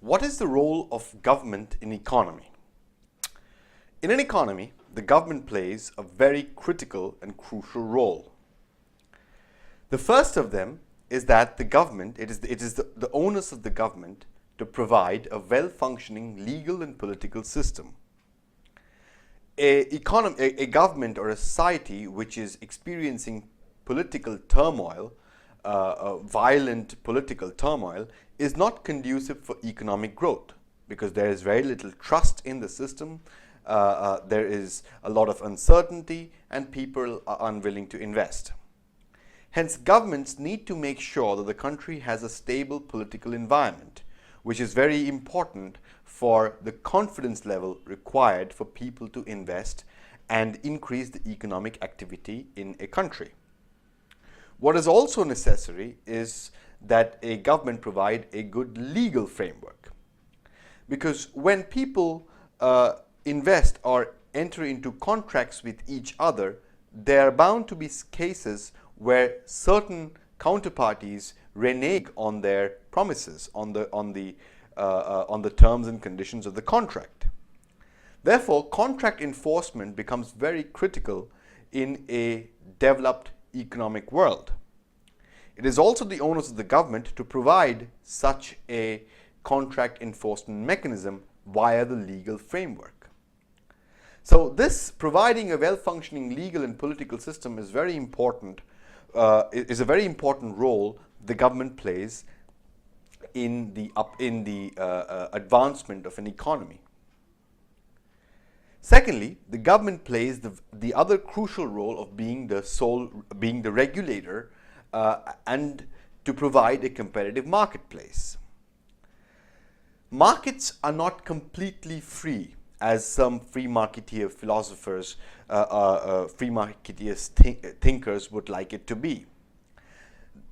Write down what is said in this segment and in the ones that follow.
What is the role of government in economy? In an economy, the government plays a very critical and crucial role. The first of them is that the government, it is the onus of the government to provide a well-functioning legal and political system. A government or a society which is experiencing political turmoil, violent political turmoil, is not conducive for economic growth because there is very little trust in the system, there is a lot of uncertainty, and people are unwilling to invest. Hence, governments need to make sure that the country has a stable political environment, which is very important for the confidence level required for people to invest and increase the economic activity in a country. What is also necessary is that a government provide a good legal framework. Because when people invest or enter into contracts with each other, there are bound to be cases where certain counterparties renege on their promises, on the terms and conditions of the contract. Therefore, contract enforcement becomes very critical in a developed economic world. It is also the onus of the government to provide such a contract enforcement mechanism via the legal framework. So this providing a well-functioning legal and political system is very important, is a very important role the government plays in the advancement of an economy. Secondly, the government plays the other crucial role of being the regulator and to provide a competitive marketplace. Markets are not completely free, as some free marketeer philosophers, free marketeer thinkers would like it to be.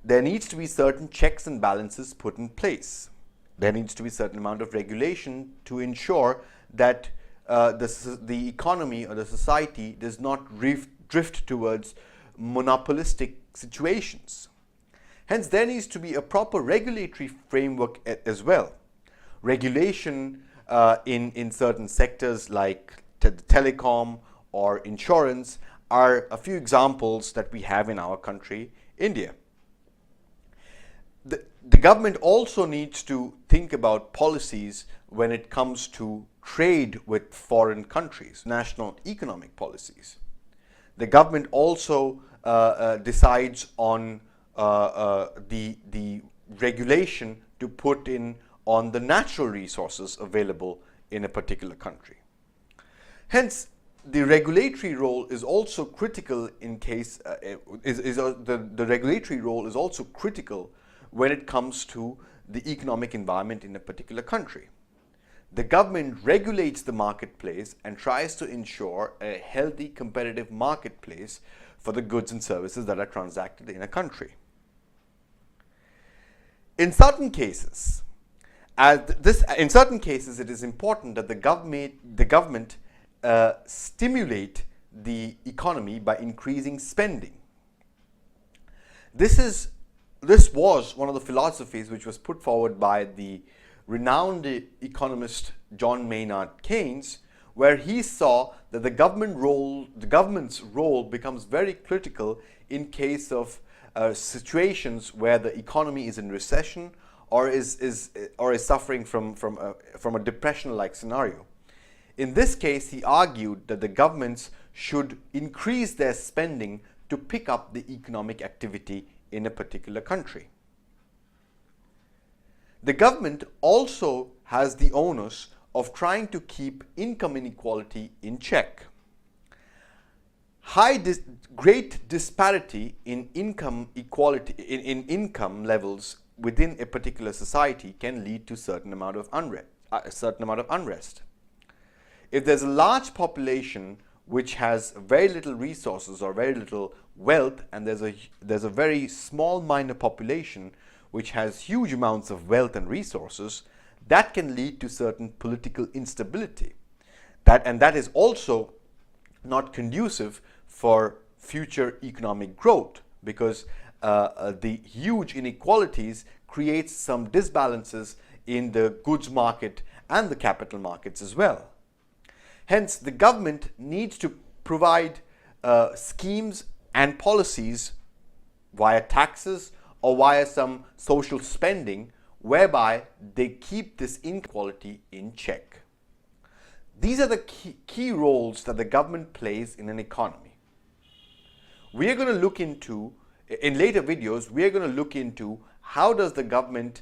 There needs to be certain checks and balances put in place. There needs to be a certain amount of regulation to ensure that the economy or the society does not drift towards monopolistic situations. Hence, there needs to be a proper regulatory framework as well. Regulation in certain sectors like telecom or insurance are a few examples that we have in our country, India. The government also needs to think about policies when it comes to trade with foreign countries, national economic policies. The government also decides on the regulation to put in on the natural resources available in a particular country. Hence, the regulatory role is also critical in case the regulatory role is also critical when it comes to the economic environment in a particular country. The government regulates the marketplace and tries to ensure a healthy competitive marketplace for the goods and services that are transacted in a country. In certain cases, it is important that the government stimulate the economy by increasing spending. This was one of the philosophies which was put forward by the renowned economist John Maynard Keynes, where he saw that the government's role becomes very critical in case of situations where the economy is in recession or is suffering from a depression-like scenario. In this case, he argued that the governments should increase their spending to pick up the economic activity in a particular country. The government also has the onus of trying to keep income inequality in check. Great disparity in income equality in income levels within a particular society can lead to a certain amount of unrest. If there's a large population which has very little resources or very little wealth, and there's a very small minor population which has huge amounts of wealth and resources, that can lead to certain political instability. That is also not conducive for future economic growth, because the huge inequalities creates some disbalances in the goods market and the capital markets as well. Hence, the government needs to provide schemes and policies via taxes or via some social spending whereby they keep this inequality in check. These are the key roles that the government plays in an economy. We are going to look into, in later videos, we are going to look into how does the government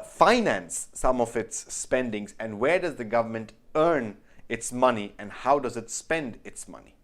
finance some of its spendings, and where does the government earn its money, and how does it spend its money.